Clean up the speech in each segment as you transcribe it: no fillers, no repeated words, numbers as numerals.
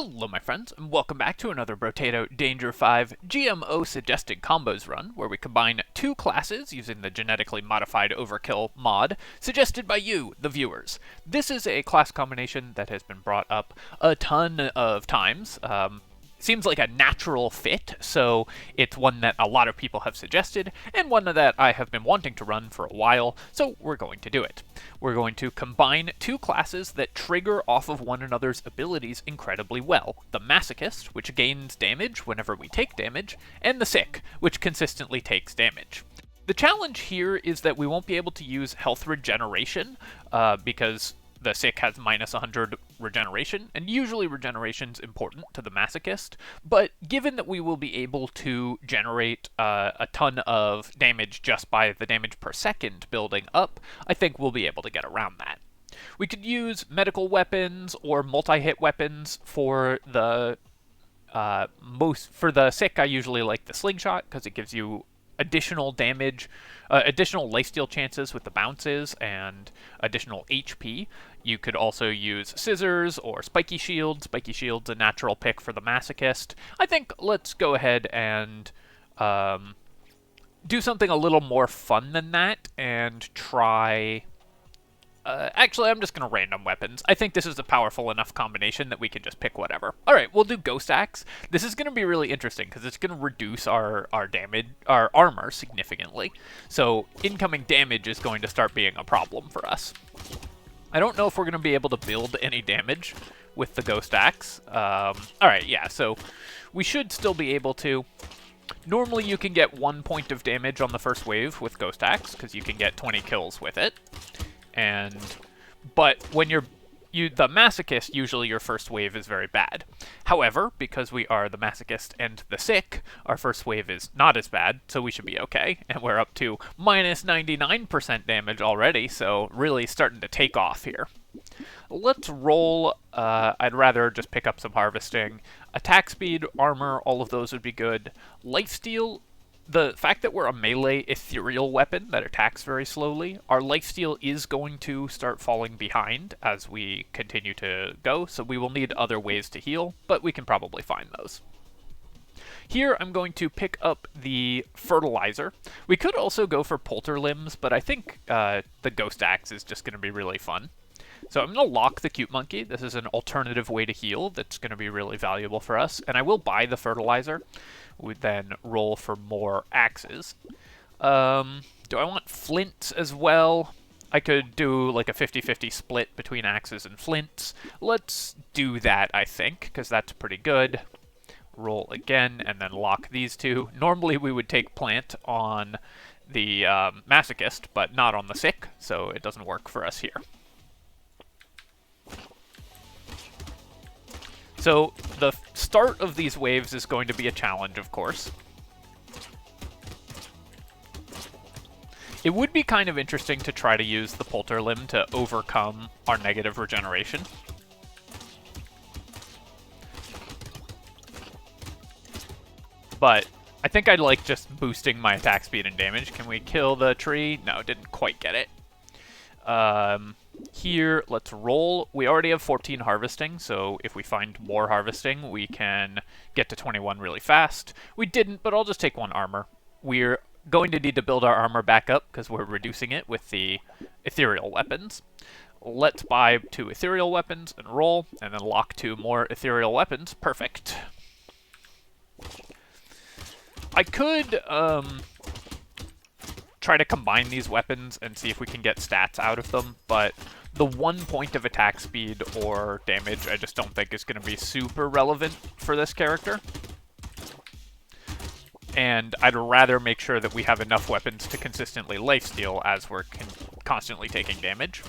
Hello my friends, and welcome back to another Brotato Danger 5 GMO suggested combos run, where we combine two classes using the Genetically Modified Overkill mod, suggested by you, the viewers. This is a class combination that has been brought up a ton of times. Seems like a natural fit, so it's one that a lot of people have suggested, and one that I have been wanting to run for a while, so we're going to do it. We're going to combine two classes that trigger off of one another's abilities incredibly well. The Masochist, which gains damage whenever we take damage, and the Sick, which consistently takes damage. The challenge here is that we won't be able to use health regeneration, because the Sick has minus 100 regeneration, and usually regeneration's important to the Masochist, but given that we will be able to generate a ton of damage just by the damage per second building up, I think we'll be able to get around that. We could use medical weapons or multi-hit weapons for the Sick. I usually like the slingshot because it gives you additional damage, additional lifesteal chances with the bounces, and additional HP. You could also use scissors or spiky shield. Spiky shield's a natural pick for the Masochist. I think let's go ahead and do something a little more fun than that and try... actually, I'm just going to random weapons. I think this is a powerful enough combination that we can just pick whatever. Alright, we'll do Ghost Axe. This is going to be really interesting because it's going to reduce our armor significantly. So incoming damage is going to start being a problem for us. I don't know if we're going to be able to build any damage with the Ghost Axe. Alright, yeah, so we should still be able to. Normally you can get 1 point of damage on the first wave with Ghost Axe because you can get 20 kills with it. But when the Masochist, usually your first wave is very bad. However, because we are the Masochist and the Sick, our first wave is not as bad, so we should be okay. And we're up to minus 99% damage already, so really starting to take off here. Let's roll. I'd rather just pick up some harvesting. Attack speed, armor, all of those would be good. Lifesteal. The fact that we're a melee ethereal weapon that attacks very slowly, our lifesteal is going to start falling behind as we continue to go, so we will need other ways to heal, but we can probably find those. Here I'm going to pick up the fertilizer. We could also go for polter limbs, but I think the Ghost Axe is just going to be really fun. So I'm going to lock the cute monkey. This is an alternative way to heal that's going to be really valuable for us, and I will buy the fertilizer. We then roll for more axes. Do I want flints as well? I could do like a 50-50 split between axes and flints. Let's do that, I think, because that's pretty good. Roll again, and then lock these two. Normally we would take plant on the Masochist, but not on the Sick, so it doesn't work for us here. So the start of these waves is going to be a challenge, of course. It would be kind of interesting to try to use the polter limb to overcome our negative regeneration. But I think I'd like just boosting my attack speed and damage. Can we kill the tree? No, didn't quite get it. Here, let's roll. We already have 14 harvesting, so if we find more harvesting, we can get to 21 really fast. We didn't, but I'll just take one armor. We're going to need to build our armor back up because we're reducing it with the ethereal weapons. Let's buy 2 ethereal weapons and roll, and then lock 2 more ethereal weapons. Perfect. I could try to combine these weapons and see if we can get stats out of them, but the 1 point of attack speed or damage I just don't think is going to be super relevant for this character. And I'd rather make sure that we have enough weapons to consistently lifesteal as we're constantly taking damage.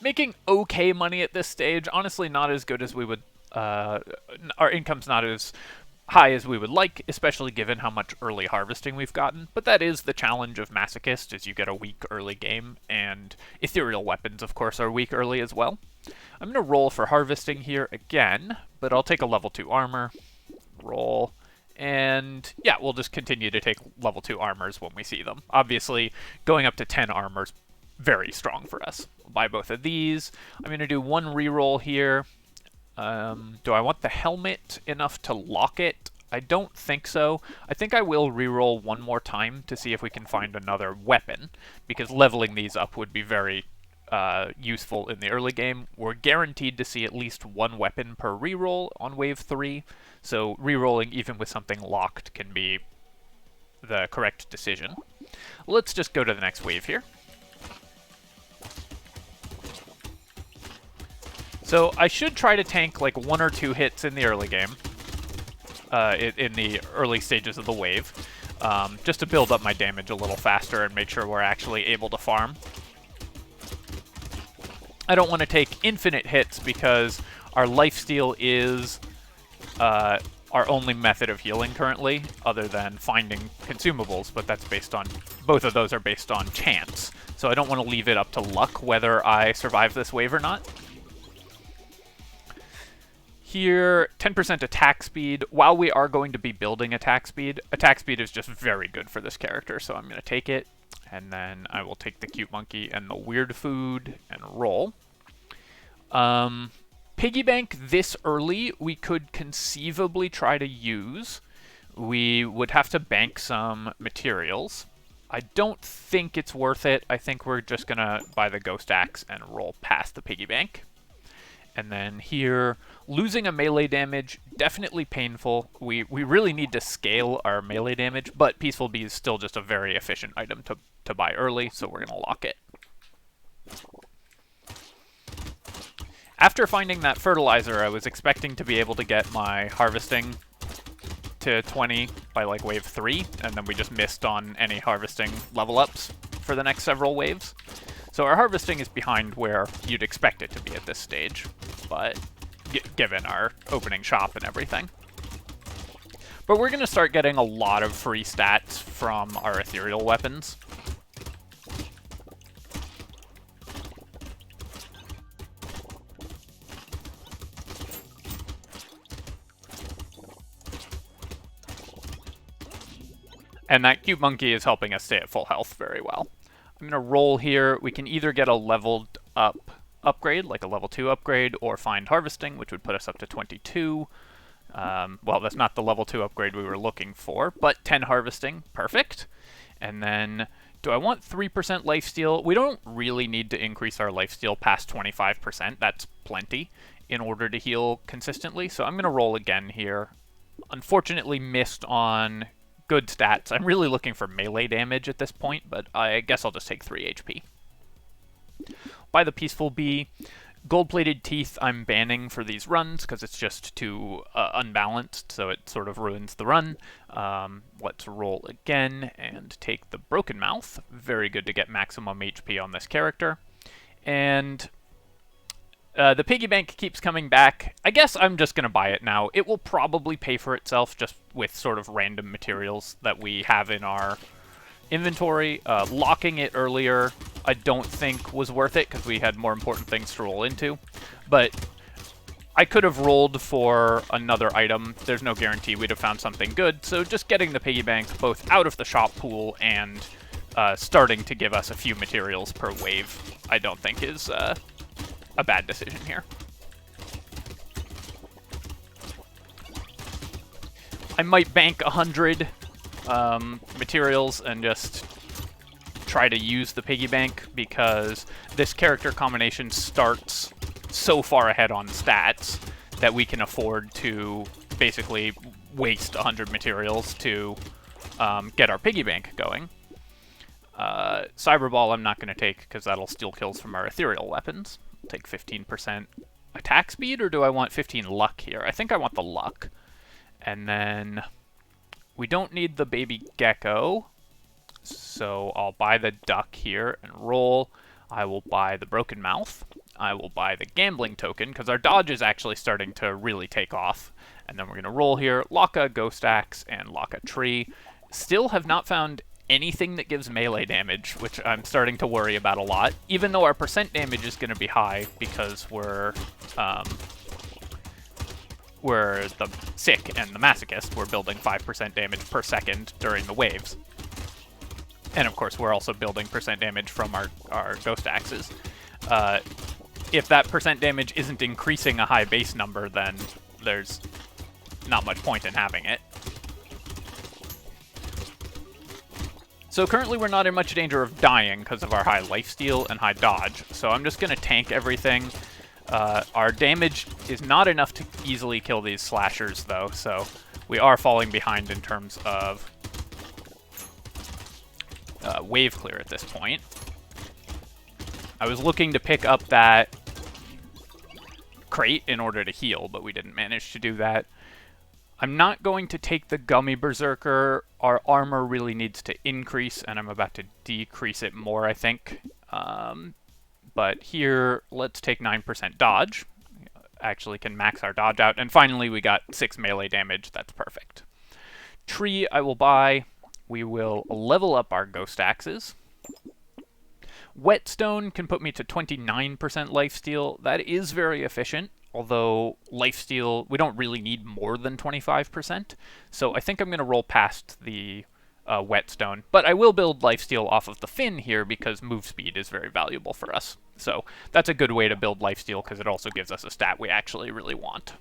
Making okay money at this stage, honestly not as good as we would, our income's not as high as we would like, especially given how much early harvesting we've gotten, but that is the challenge of Masochist, is you get a weak early game, and ethereal weapons, of course, are weak early as well. I'm going to roll for harvesting here again, but I'll take a level 2 armor, roll, And yeah, we'll just continue to take level 2 armors when we see them. Obviously, going up to 10 armors very strong for us. We'll buy both of these. I'm going to do one reroll here. Do I want the helmet enough to lock it? I don't think so. I think I will reroll one more time to see if we can find another weapon, because leveling these up would be very useful in the early game. We're guaranteed to see at least one weapon per reroll on wave 3, so rerolling even with something locked can be the correct decision. Let's just go to the next wave here. So I should try to tank like 1 or 2 hits in the early game, in the early stages of the wave, just to build up my damage a little faster and make sure we're actually able to farm. I don't want to take infinite hits because our lifesteal is our only method of healing currently, other than finding consumables, but that's based on, both of those are based on chance. So I don't want to leave it up to luck whether I survive this wave or not. Here, 10% attack speed. While we are going to be building attack speed is just very good for this character, so I'm going to take it. And then I will take the cute monkey and the weird food and roll. Piggy bank this early, we could conceivably try to use. We would have to bank some materials. I don't think it's worth it. I think we're just going to buy the ghost axe and roll past the piggy bank. And then here, losing a melee damage, definitely painful. We really need to scale our melee damage, but Peaceful Bee is still just a very efficient item to buy early, so we're going to lock it. After finding that fertilizer, I was expecting to be able to get my harvesting to 20 by like wave 3, and then we just missed on any harvesting level ups for the next several waves. So our harvesting is behind where you'd expect it to be at this stage, but given our opening shop and everything. But we're going to start getting a lot of free stats from our ethereal weapons. And that cute monkey is helping us stay at full health very well. I'm going to roll here. We can either get a leveled up upgrade, like a level 2 upgrade, or find harvesting, which would put us up to 22. Well, that's not the level 2 upgrade we were looking for, but 10 harvesting, perfect. And then, do I want 3% lifesteal? We don't really need to increase our lifesteal past 25%. That's plenty in order to heal consistently. So I'm going to roll again here. Unfortunately missed on good stats. I'm really looking for melee damage at this point, but I guess I'll just take 3 HP. By the Peaceful Bee, gold-plated teeth I'm banning for these runs because it's just too unbalanced, so it sort of ruins the run. Let's roll again and take the broken mouth. Very good to get maximum HP on this character. And the piggy bank keeps coming back. I guess I'm just going to buy it now. It will probably pay for itself just with sort of random materials that we have in our inventory. Locking it earlier I don't think was worth it because we had more important things to roll into. But I could have rolled for another item. There's no guarantee we'd have found something good. So just getting the piggy bank both out of the shop pool and starting to give us a few materials per wave, I don't think is a bad decision here. I might bank 100 materials and just try to use the piggy bank because this character combination starts so far ahead on stats that we can afford to basically waste 100 materials to get our piggy bank going. Cyberball I'm not going to take because that'll steal kills from our ethereal weapons. I'll take 15% attack speed, or do I want 15 luck here? I think I want the luck. And then we don't need the baby gecko, so I'll buy the duck here and roll. I will buy the broken mouth. I will buy the gambling token because our dodge is actually starting to really take off. And then we're going to roll here, lock a ghost axe and lock a tree. Still have not found anything that gives melee damage, which I'm starting to worry about a lot, even though our percent damage is going to be high because we're where the Sick and the Masochist were building 5% damage per second during the waves. And of course, we're also building percent damage from our Ghost Axes. If that percent damage isn't increasing a high base number, then there's not much point in having it. So currently we're not in much danger of dying because of our high lifesteal and high dodge, so I'm just going to tank everything. Our damage is not enough to easily kill these slashers, though, so we are falling behind in terms of wave clear at this point. I was looking to pick up that crate in order to heal, but we didn't manage to do that. I'm not going to take the Gummy Berserker. Our armor really needs to increase, and I'm about to decrease it more, I think. But here, let's take 9% dodge. Actually can max our dodge out. And finally, we got 6 melee damage. That's perfect. Tree I will buy. We will level up our Ghost Axes. Whetstone can put me to 29% lifesteal. That is very efficient, although lifesteal, we don't really need more than 25%. So I think I'm going to roll past the Whetstone. But I will build lifesteal off of the fin here because move speed is very valuable for us. So that's a good way to build lifesteal because it also gives us a stat we actually really want.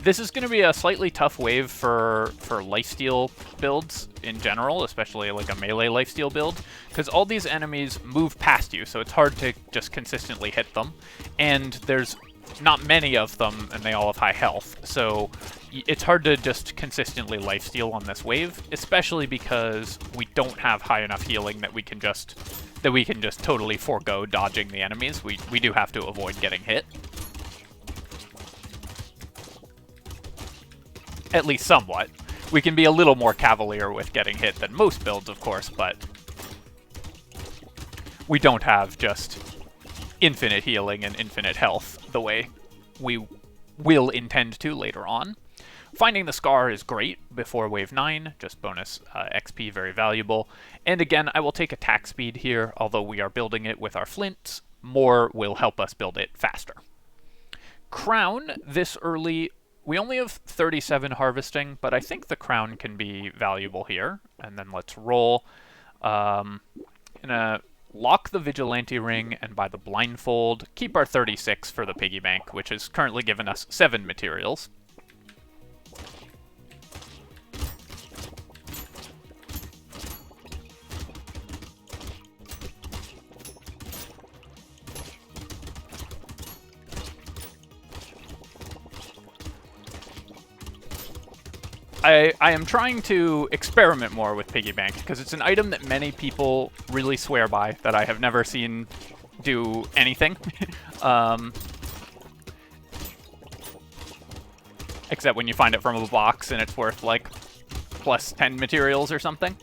This is going to be a slightly tough wave for lifesteal builds in general, especially like a melee lifesteal build, because all these enemies move past you, so it's hard to just consistently hit them, and there's not many of them, and they all have high health, so it's hard to just consistently lifesteal on this wave, especially because we don't have high enough healing that we can just totally forego dodging the enemies. We do have to avoid getting hit. At least somewhat. We can be a little more cavalier with getting hit than most builds, of course, but we don't have just infinite healing and infinite health the way we will intend to later on. Finding the Scar is great before Wave 9, just bonus XP, very valuable. And again, I will take attack speed here, although we are building it with our flints. More will help us build it faster. Crown, this early, we only have 37 harvesting, but I think the crown can be valuable here. And then let's roll. Gonna lock the Vigilante Ring and buy the Blindfold. Keep our 36 for the Piggy Bank, which has currently given us 7 materials. I am trying to experiment more with Piggy Bank, because it's an item that many people really swear by, that I have never seen do anything. Except when you find it from a box and it's worth, like, plus 10 materials or something.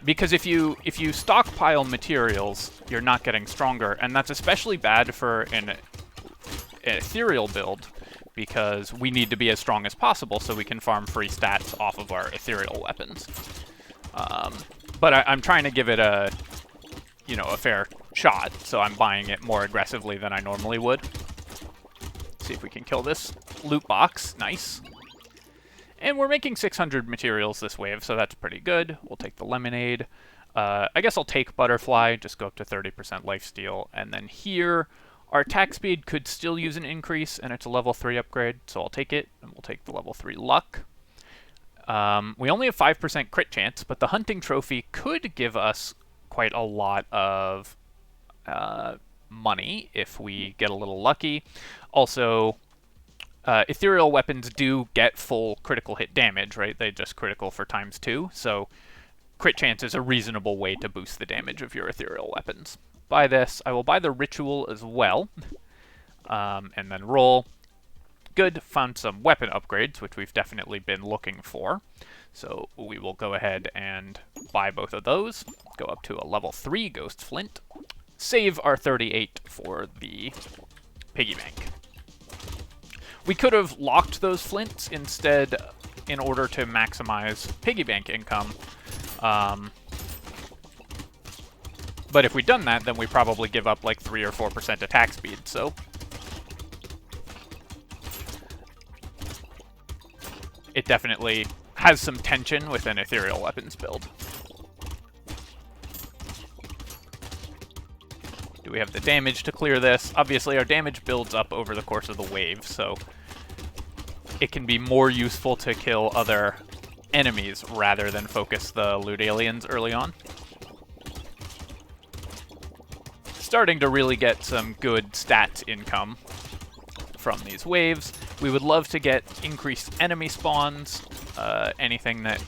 Because if you stockpile materials, you're not getting stronger, and that's especially bad for an ethereal build, because we need to be as strong as possible so we can farm free stats off of our ethereal weapons. But I'm trying to give it a fair shot, so I'm buying it more aggressively than I normally would. See if we can kill this loot box. Nice. And we're making 600 materials this wave, so that's pretty good. We'll take the lemonade. I guess I'll take butterfly, just go up to 30% lifesteal, and then here, our attack speed could still use an increase, and it's a level 3 upgrade, so I'll take it, and we'll take the level 3 luck. We only have 5% crit chance, but the hunting trophy could give us quite a lot of money if we get a little lucky. Also, ethereal weapons do get full critical hit damage, right? They just critical for ×2, so crit chance is a reasonable way to boost the damage of your ethereal weapons. Buy this. I will buy the ritual as well, and then roll. Good. Found some weapon upgrades, which we've definitely been looking for. So we will go ahead and buy both of those. Go up to a level 3 Ghost Flint. Save our 38 for the Piggy Bank. We could have locked those flints instead in order to maximize piggy bank income. But if we'd done that, then we probably give up like 3 or 4% attack speed, so... It definitely has some tension with an ethereal weapons build. Do we have the damage to clear this? Obviously, our damage builds up over the course of the wave, so it can be more useful to kill other enemies rather than focus the loot aliens early on. Starting to really get some good stats income from these waves. We would love to get increased enemy spawns. Anything that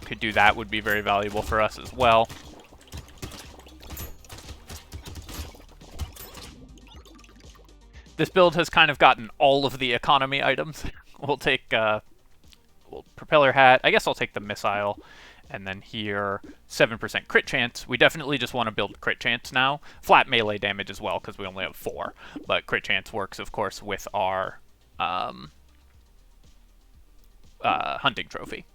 could do that would be very valuable for us as well. This build has kind of gotten all of the economy items. We'll take propeller hat. I guess I'll take the missile. And then here, 7% crit chance. We definitely just want to build crit chance now. Flat melee damage as well, because we only have 4. But crit chance works, of course, with our hunting trophy.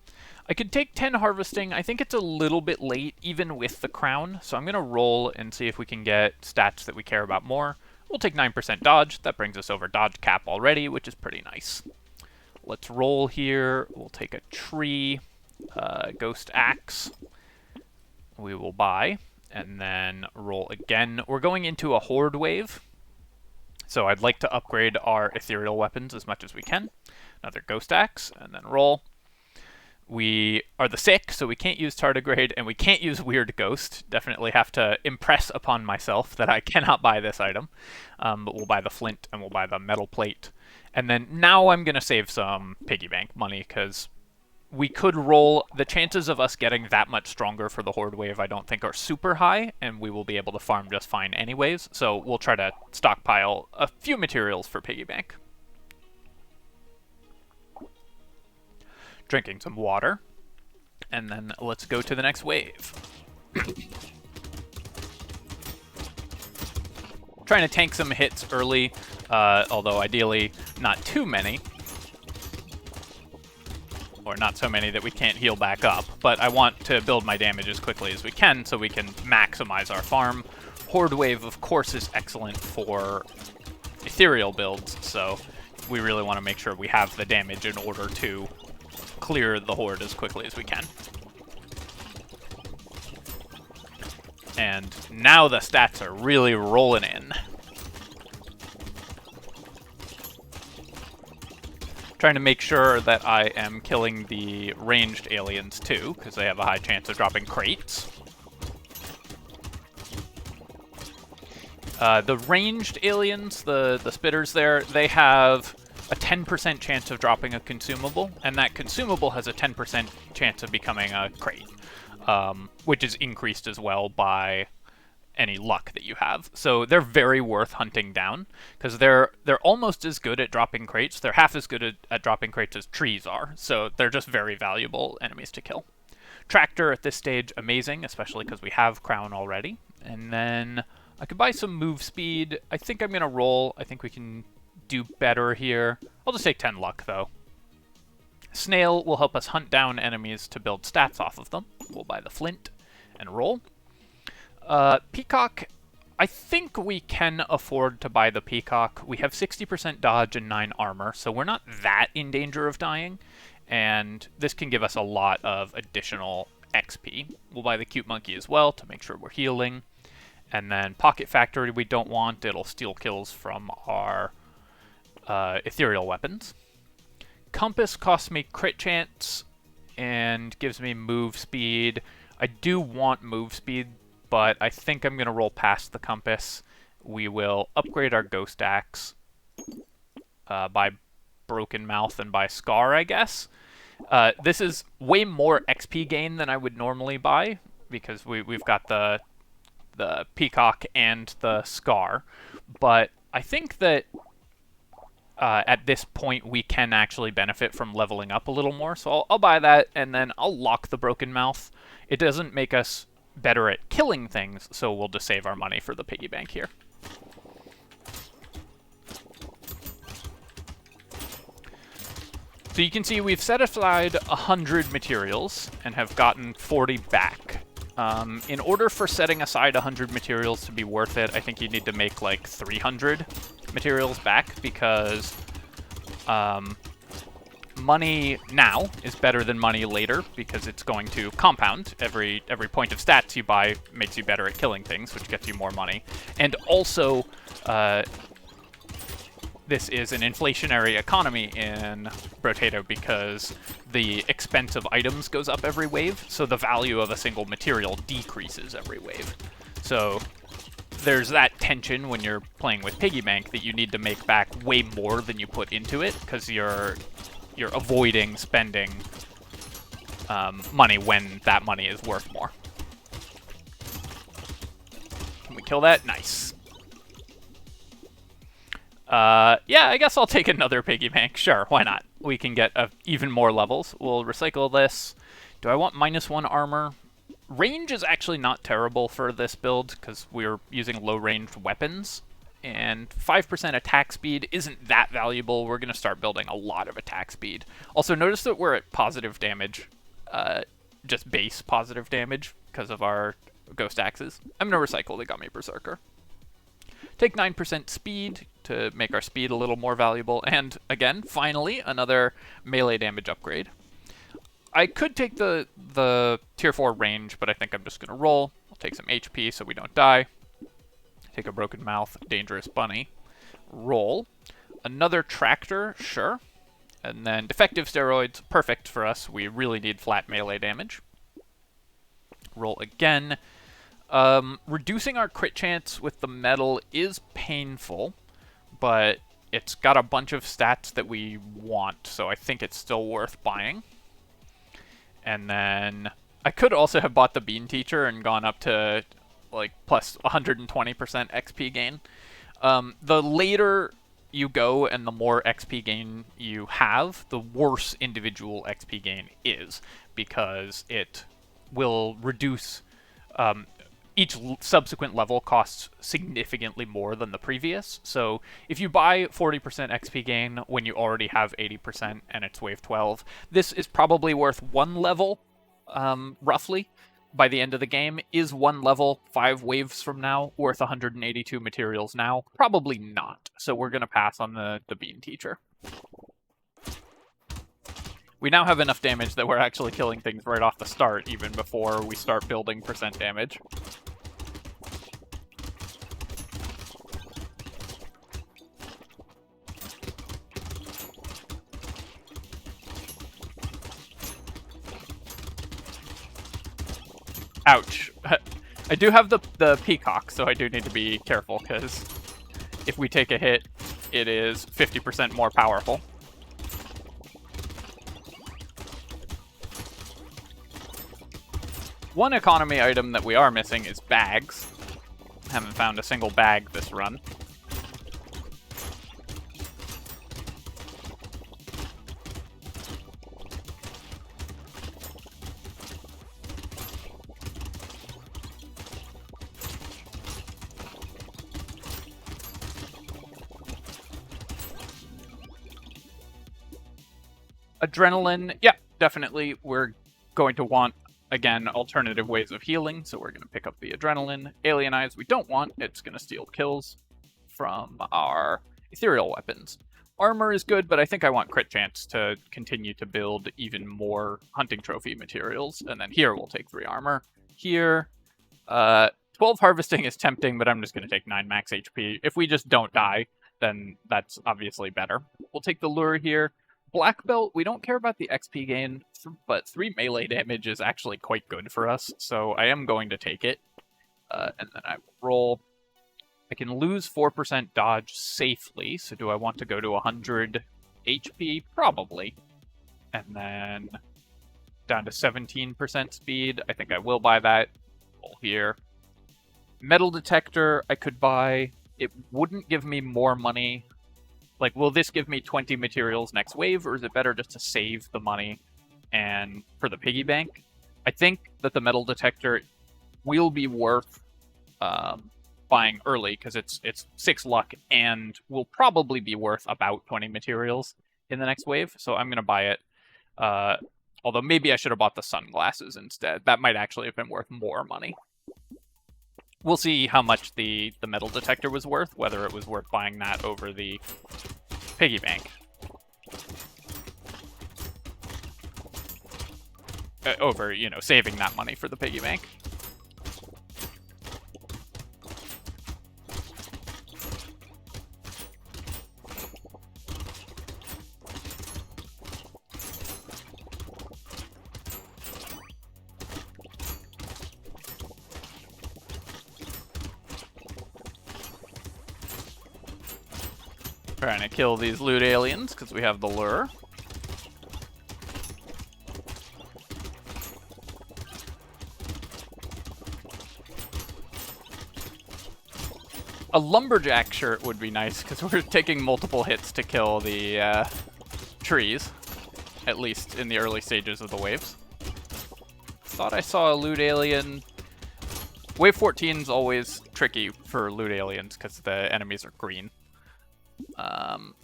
I could take 10 harvesting. I think it's a little bit late, even with the crown. So I'm going to roll and see if we can get stats that we care about more. We'll take 9% dodge. That brings us over dodge cap already, which is pretty nice. Let's roll here. We'll take a tree. Ghost axe. We will buy. And then roll again. We're going into a horde wave. So I'd like to upgrade our ethereal weapons as much as we can. Another ghost axe. And then roll. We are the sick, so we can't use tardigrade, and we can't use weird ghost. Definitely have to impress upon myself that I cannot buy this item. But we'll buy the flint, and we'll buy the metal plate. And then now I'm going to save some piggy bank money, because we could roll. The chances of us getting that much stronger for the horde wave I don't think are super high, and we will be able to farm just fine anyways. So we'll try to stockpile a few materials for piggy bank. Drinking some water, and then let's go to the next wave. Trying to tank some hits early, although ideally not too many. Or not so many that we can't heal back up, but I want to build my damage as quickly as we can so we can maximize our farm. Horde wave, of course, is excellent for ethereal builds, so we really want to make sure we have the damage in order to clear the horde as quickly as we can. And now the stats are really rolling in. Trying to make sure that I am killing the ranged aliens too, because they have a high chance of dropping crates. The ranged aliens, the spitters there, they have a 10% chance of dropping a consumable, and that consumable has a 10% chance of becoming a crate, which is increased as well by any luck that you have. So they're very worth hunting down, because they're almost as good at dropping crates. They're half as good at dropping crates as trees are, so they're just very valuable enemies to kill. Tractor at this stage, amazing, especially because we have crown already. And then I could buy some move speed. I think I'm going to roll. I think we can do better here. I'll just take 10 luck, though. Snail will help us hunt down enemies to build stats off of them. We'll buy the flint and roll. Peacock, I think we can afford to buy the Peacock. We have 60% dodge and 9 armor, so we're not that in danger of dying. And this can give us a lot of additional XP. We'll buy the cute monkey as well to make sure we're healing. And then Pocket Factory we don't want. It'll steal kills from our ethereal weapons. Compass costs me crit chance and gives me move speed. I do want move speed, but I think I'm going to roll past the compass. We will upgrade our ghost axe by broken mouth and by scar, I guess. This is way more XP gain than I would normally buy, because we've got the peacock and the scar. But I think that at this point we can actually benefit from leveling up a little more. So I'll buy that, and then I'll lock the broken mouth. It doesn't make us better at killing things, so we'll just save our money for the piggy bank here. So you can see we've set aside 100 materials and have gotten 40 back. In order for setting aside 100 materials to be worth it, I think you need to make like 300 materials back, because money now is better than money later, because it's going to compound. Every point of stats you buy makes you better at killing things, which gets you more money. And also, this is an inflationary economy in Brotato, because the expense of items goes up every wave, so the value of a single material decreases every wave. So there's that tension when you're playing with Piggy Bank, that you need to make back way more than you put into it, because you're avoiding spending money when that money is worth more. Can we kill that? Nice. Yeah, I guess I'll take another piggy bank. Sure, why not? We can get even more levels. We'll recycle this. Do I want -1 armor? Range is actually not terrible for this build, because we're using low-ranged weapons. And 5% attack speed isn't that valuable. We're going to start building a lot of attack speed. Also, notice that we're at positive damage. Just base positive damage, because of our ghost axes. I'm going to recycle the Gummy Berserker. Take 9% speed to make our speed a little more valuable. And again, finally, another melee damage upgrade. I could take the tier 4 range, but I think I'm just going to roll. I'll take some HP so we don't die. Take a broken mouth, dangerous bunny. Roll. Another tractor, sure. And then defective steroids, perfect for us. We really need flat melee damage. Roll again. Reducing our crit chance with the metal is painful, but it's got a bunch of stats that we want, so I think it's still worth buying. And then I could also have bought the Bean Teacher and gone up to like plus 120% XP gain. The later you go and the more XP gain you have, the worse individual XP gain is, because it will reduce... each subsequent level costs significantly more than the previous. So if you buy 40% XP gain when you already have 80% and it's wave 12, this is probably worth 1 level, roughly, by the end of the game. Is 1 level 5 waves from now worth 182 materials now? Probably not. So we're going to pass on the Bean Teacher. We now have enough damage that we're actually killing things right off the start, even before we start building percent damage. Ouch. I do have the peacock, so I do need to be careful, because if we take a hit, it is 50% more powerful. One economy item that we are missing is bags. Haven't found a single bag this run. Adrenaline, yeah, definitely. We're going to want, again, alternative ways of healing, so we're going to pick up the adrenaline. Alienize, we don't want. It's going to steal kills from our ethereal weapons. Armor is good, but I think I want crit chance to continue to build even more hunting trophy materials. And then here we'll take 3 armor. Here, 12 harvesting is tempting, but I'm just going to take 9 max HP. If we just don't die, then that's obviously better. We'll take the lure here. Black belt, we don't care about the XP gain, but 3 melee damage is actually quite good for us, so I am going to take it. And then I will roll. I can lose 4% dodge safely, so do I want to go to 100 HP? Probably. And then down to 17% speed. I think I will buy that. Roll here. Metal detector, I could buy. It wouldn't give me more money. Like, will this give me 20 materials next wave, or is it better just to save the money and for the piggy bank? I think that the metal detector will be worth buying early, because it's 6 luck and will probably be worth about 20 materials. in the next wave, so I'm going to buy it. Although maybe I should have bought the sunglasses instead. That might actually have been worth more money. We'll see how much the metal detector was worth, whether it was worth buying that over the piggy bank. Over, you know, saving that money for the piggy bank. Trying to kill these loot aliens because we have the lure. A lumberjack shirt would be nice because we're taking multiple hits to kill the trees, at least in the early stages of the waves. Thought I saw a loot alien. Wave 14 is always tricky for loot aliens because the enemies are green.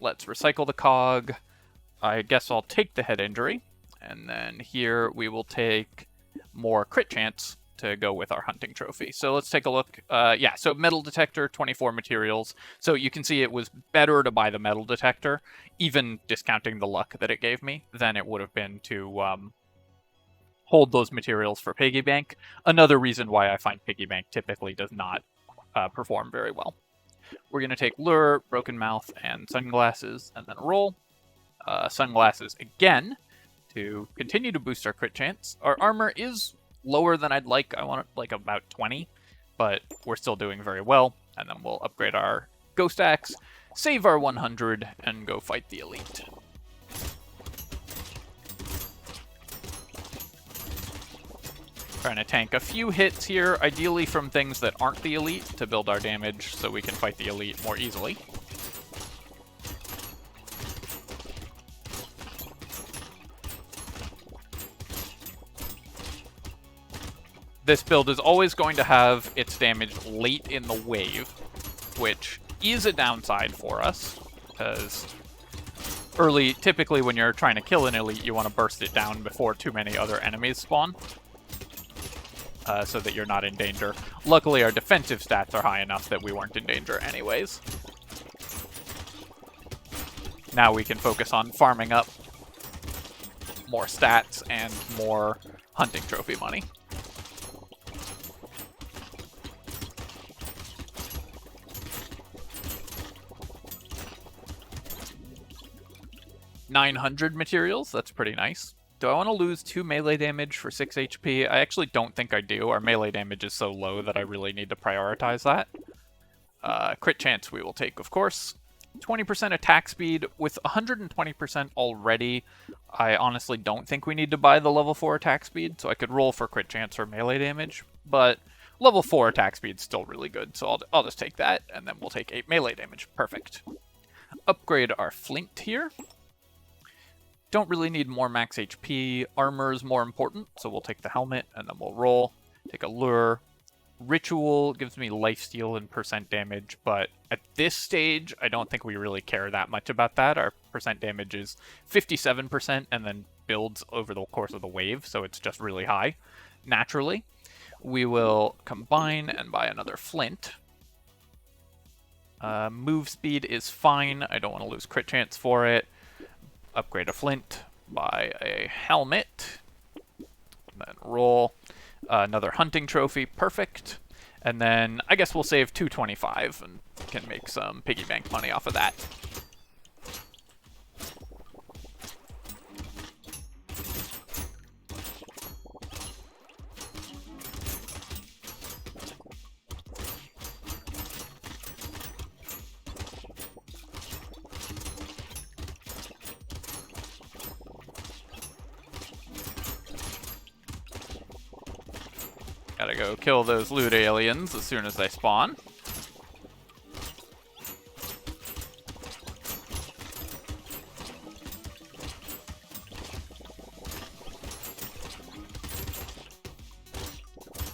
Let's recycle the cog. I guess I'll take the head injury. And then here we will take more crit chance to go with our hunting trophy. So let's take a look. Yeah, so metal detector, 24 materials. So you can see it was better to buy the metal detector, even discounting the luck that it gave me, than it would have been to hold those materials for piggy bank. Another reason why I find piggy bank typically does not perform very well. We're going to take lure, broken mouth, and sunglasses, and then roll. Sunglasses again to continue to boost our crit chance. Our armor is lower than I'd like. I want it like about 20, but we're still doing very well. And then we'll upgrade our ghost axe, save our 100, and go fight the elite. Trying to tank a few hits here, ideally from things that aren't the elite, to build our damage so we can fight the elite more easily. This build is always going to have its damage late in the wave, which is a downside for us, because early, typically when you're trying to kill an elite, you want to burst it down before too many other enemies spawn. So that you're not in danger. Luckily, our defensive stats are high enough that we weren't in danger anyways. Now we can focus on farming up more stats and more hunting trophy money. $900 materials, that's pretty nice. Do I want to lose 2 melee damage for 6 HP? I actually don't think I do. Our melee damage is so low that I really need to prioritize that. Crit chance we will take, of course. 20% attack speed. With 120% already, I honestly don't think we need to buy the level 4 attack speed, so I could roll for crit chance or melee damage, but level 4 attack speed is still really good, so I'll just take that, and then we'll take 8 melee damage. Perfect. Upgrade our flint here. Don't really need more max HP. Armor is more important, so we'll take the helmet, and then we'll roll. Take a lure. Ritual gives me lifesteal and percent damage, but at this stage, I don't think we really care that much about that. Our percent damage is 57% and then builds over the course of the wave, so it's just really high, naturally. We will combine and buy another flint. Move speed is fine. I don't want to lose crit chance for it. Upgrade a flint, buy a helmet, then roll. Another hunting trophy, perfect. And then I guess we'll save 225 and can make some piggy bank money off of that. Gotta go kill those loot aliens as soon as they spawn.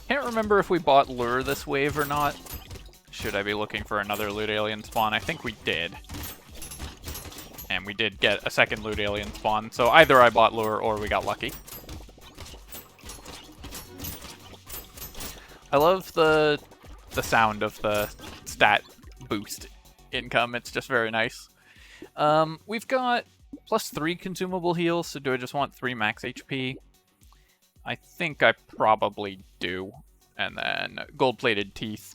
Can't remember if we bought lure this wave or not. Should I be looking for another loot alien spawn? I think we did. And we did get a second loot alien spawn, so either I bought lure or we got lucky. I love the sound of the stat boost income. It's just very nice. We've got +3 consumable heals, so do I just want 3 max HP? I think I probably do. And then gold-plated teeth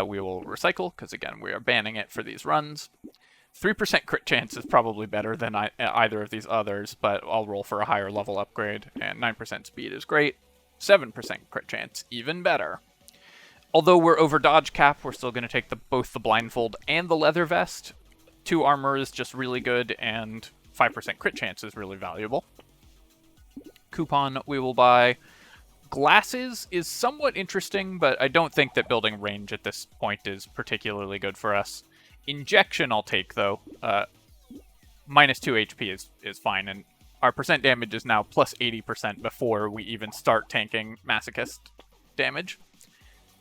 we will recycle, because again, we are banning it for these runs. 3% crit chance is probably better than either of these others, but I'll roll for a higher level upgrade, and 9% speed is great. 7% crit chance, even better. Although we're over dodge cap, we're still going to take both the blindfold and the leather vest. 2 armor is just really good, and 5% crit chance is really valuable. Coupon we will buy. Glasses is somewhat interesting, but I don't think that building range at this point is particularly good for us. Injection I'll take, though. -2 HP is fine, and our percent damage is now +80% before we even start tanking Masochist damage.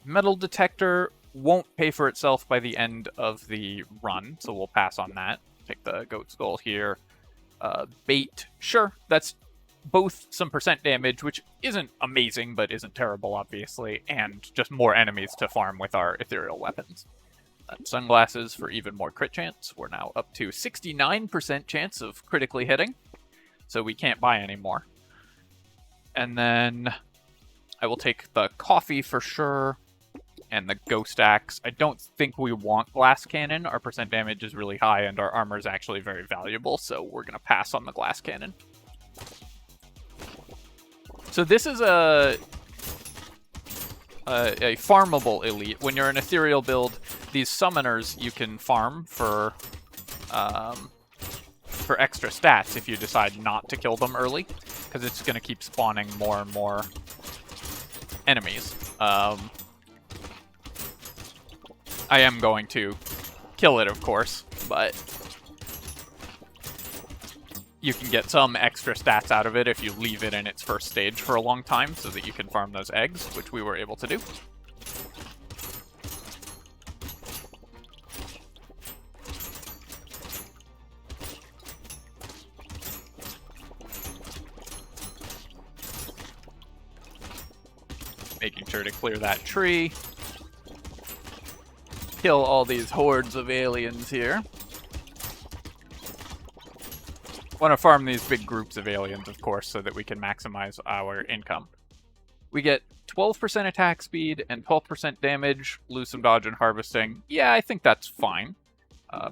Metal detector won't pay for itself by the end of the run, so we'll pass on that. Take the goat skull here. Bait, sure, that's both some percent damage, which isn't amazing, but isn't terrible, obviously, and just more enemies to farm with our ethereal weapons. Sunglasses for even more crit chance. We're now up to 69% chance of critically hitting, so we can't buy any more. And then I will take the coffee for sure, and the ghost axe. I don't think we want glass cannon. Our percent damage is really high, and our armor is actually very valuable, so we're going to pass on the glass cannon. So this is a farmable elite. When you're an ethereal build, these summoners you can farm for extra stats if you decide not to kill them early, because it's going to keep spawning more and more enemies. I am going to kill it, of course, but you can get some extra stats out of it if you leave it in its first stage for a long time so that you can farm those eggs, which we were able to do. Making sure to clear that tree. Kill all these hordes of aliens here. Want to farm these big groups of aliens, of course, so that we can maximize our income. We get 12% attack speed and 12% damage, lose some dodge and harvesting. Yeah, I think that's fine.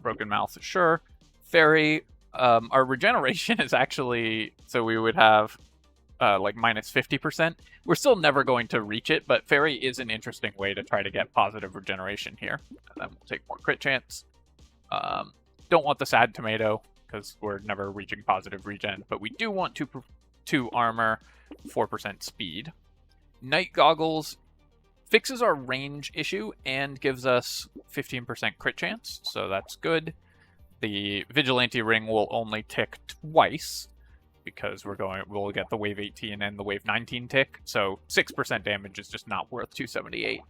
Broken Mouth, sure. Fairy, our regeneration is actually, so we would have like -50%. We're still never going to reach it, but Fairy is an interesting way to try to get positive regeneration here. And then we'll take more crit chance. Don't want the sad tomato, because we're never reaching positive regen, but we do want 2 armor, 4% speed. Night Goggles fixes our range issue and gives us 15% crit chance, so that's good. The Vigilante Ring will only tick twice, because we'll get the wave 18 and the wave 19 tick, so 6% damage is just not worth 278.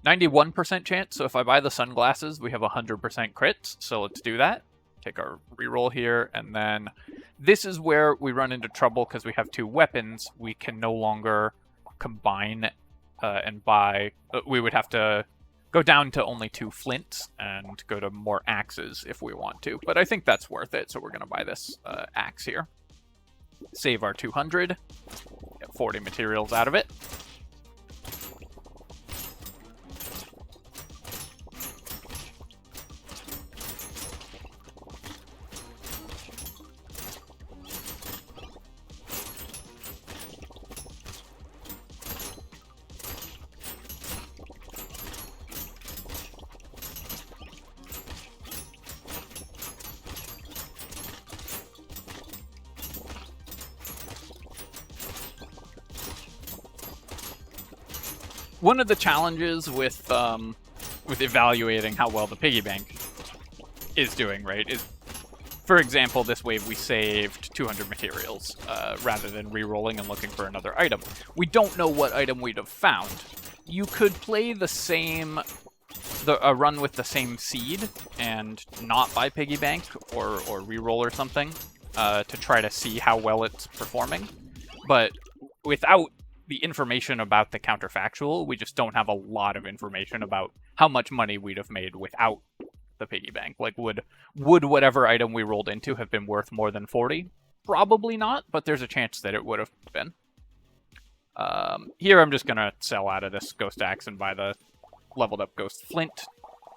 91% chance, so if I buy the sunglasses, we have 100% crits, so let's do that. Take our reroll here, and then this is where we run into trouble because we have 2 weapons. We can no longer combine and buy. We would have to go down to only 2 flints and go to more axes if we want to, but I think that's worth it, so we're going to buy this axe here. Save our 200, get 40 materials out of it. One of the challenges with evaluating how well the piggy bank is doing, right, is, for example, this wave we saved 200 materials rather than re-rolling and looking for another item. We don't know what item we'd have found. You could play the same a run with the same seed and not buy piggy bank or reroll or something to try to see how well it's performing. But without the information about the counterfactual, we just don't have a lot of information about how much money we'd have made without the piggy bank. Like, would whatever item we rolled into have been worth more than 40? Probably not, but there's a chance that it would have been. Here I'm just gonna sell out of this Ghost Axe and buy the leveled up Ghost Flint,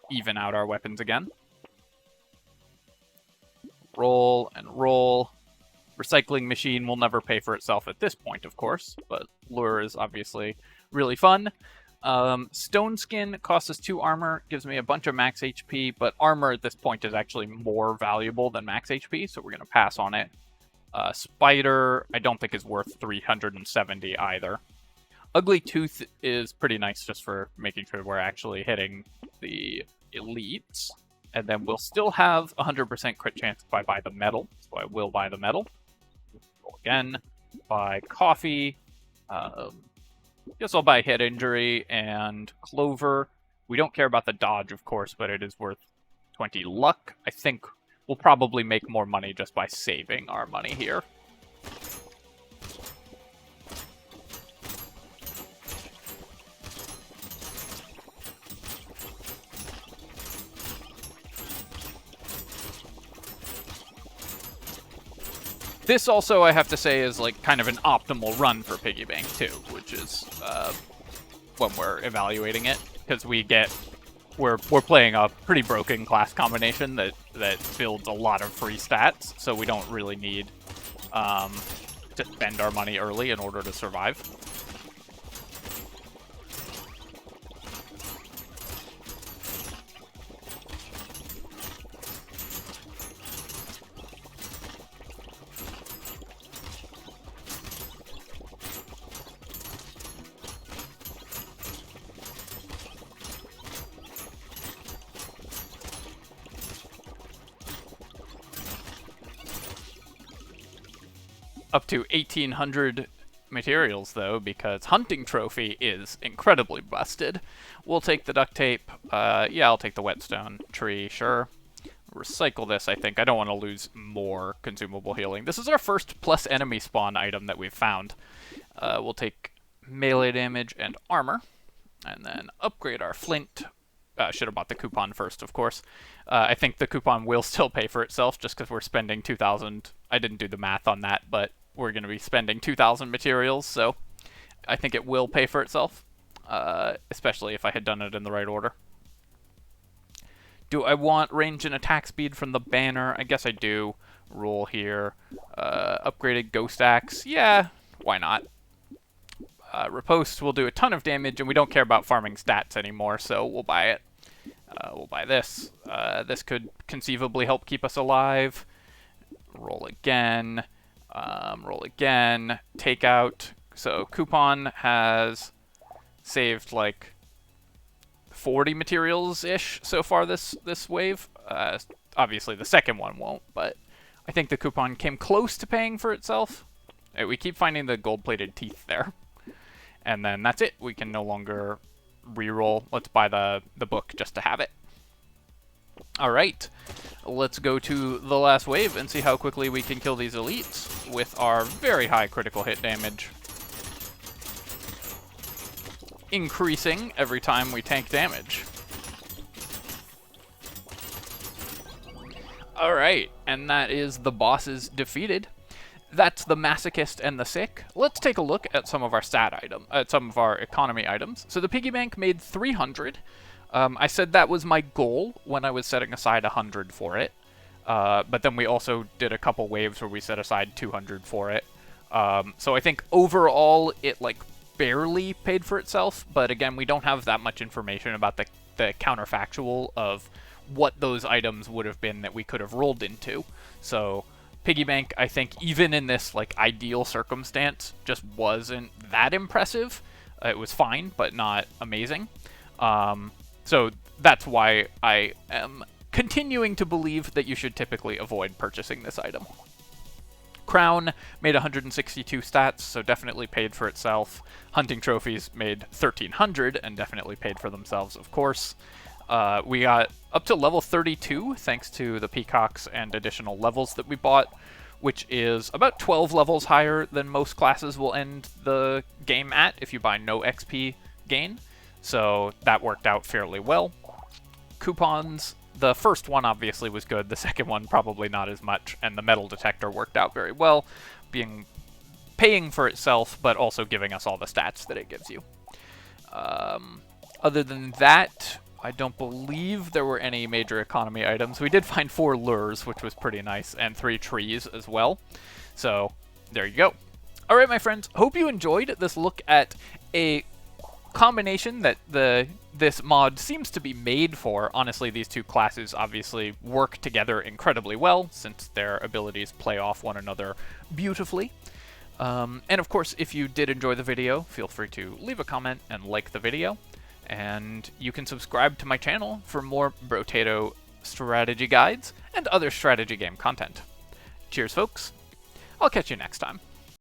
even out our weapons again. Roll and roll. Recycling machine will never pay for itself at this point, of course, but lure is obviously really fun. Stone skin costs us 2 armor, gives me a bunch of max HP, but armor at this point is actually more valuable than max HP, so we're going to pass on it. Spider, I don't think is worth 370 either. Ugly Tooth is pretty nice just for making sure we're actually hitting the elites. And then we'll still have 100% crit chance if I buy the metal, so I will buy the metal. Roll again, buy coffee. Guess I'll buy hit injury and clover. We don't care about the dodge, of course, but it is worth 20 luck. I think we'll probably make more money just by saving our money here. This also, I have to say, is like kind of an optimal run for piggy bank too, which is when we're evaluating it, because we're playing a pretty broken class combination that builds a lot of free stats, so we don't really need to spend our money early in order to survive. Up to 1,800 materials, though, because Hunting Trophy is incredibly busted. We'll take the duct tape. Yeah, I'll take the whetstone tree, sure. Recycle this, I think. I don't want to lose more consumable healing. This is our first plus enemy spawn item that we've found. We'll take melee damage and armor, and then upgrade our flint. Should have bought the coupon first, of course. I think the coupon will still pay for itself, just because we're spending 2,000. I didn't do the math on that, but we're going to be spending 2,000 materials, so I think it will pay for itself, especially if I had done it in the right order. Do I want range and attack speed from the banner? I guess I do. Roll here. Upgraded Ghost Axe. Yeah, why not? Riposte will do a ton of damage, and we don't care about farming stats anymore, so we'll buy it. We'll buy this. This could conceivably help keep us alive. Roll again. Roll again. Take out. So coupon has saved like 40 materials-ish so far this wave. Obviously the second one won't, but I think the coupon came close to paying for itself. We keep finding the gold-plated teeth there. And then that's it. We can no longer reroll. Let's buy the book just to have it. Alright, let's go to the last wave and see how quickly we can kill these elites with our very high critical hit damage. Increasing every time we tank damage. Alright, and that is the bosses defeated. That's the Masochist and the Sick. Let's take a look at some of our some of our economy items. So the piggy bank made 300. I said that was my goal when I was setting aside 100 for it. But then we also did a couple waves where we set aside 200 for it. So I think overall it like barely paid for itself. But again, we don't have that much information about the counterfactual of what those items would have been that we could have rolled into. So piggy bank, I think, even in this like ideal circumstance, just wasn't that impressive. It was fine, but not amazing. So that's why I am continuing to believe that you should typically avoid purchasing this item. Crown made 162 stats, so definitely paid for itself. Hunting trophies made 1,300 and definitely paid for themselves, of course. We got up to level 32 thanks to the peacocks and additional levels that we bought, which is about 12 levels higher than most classes will end the game at if you buy no XP gain. So that worked out fairly well. Coupons, the first one obviously was good, the second one probably not as much, and the metal detector worked out very well, paying for itself, but also giving us all the stats that it gives you. Other than that, I don't believe there were any major economy items. We did find 4 lures, which was pretty nice, and 3 trees as well. So, there you go. Alright, my friends, hope you enjoyed this look at a combination that this mod seems to be made for. Honestly, these two classes obviously work together incredibly well, since their abilities play off one another beautifully. And of course, if you did enjoy the video, feel free to leave a comment and like the video. And you can subscribe to my channel for more Brotato strategy guides and other strategy game content. Cheers, folks. I'll catch you next time.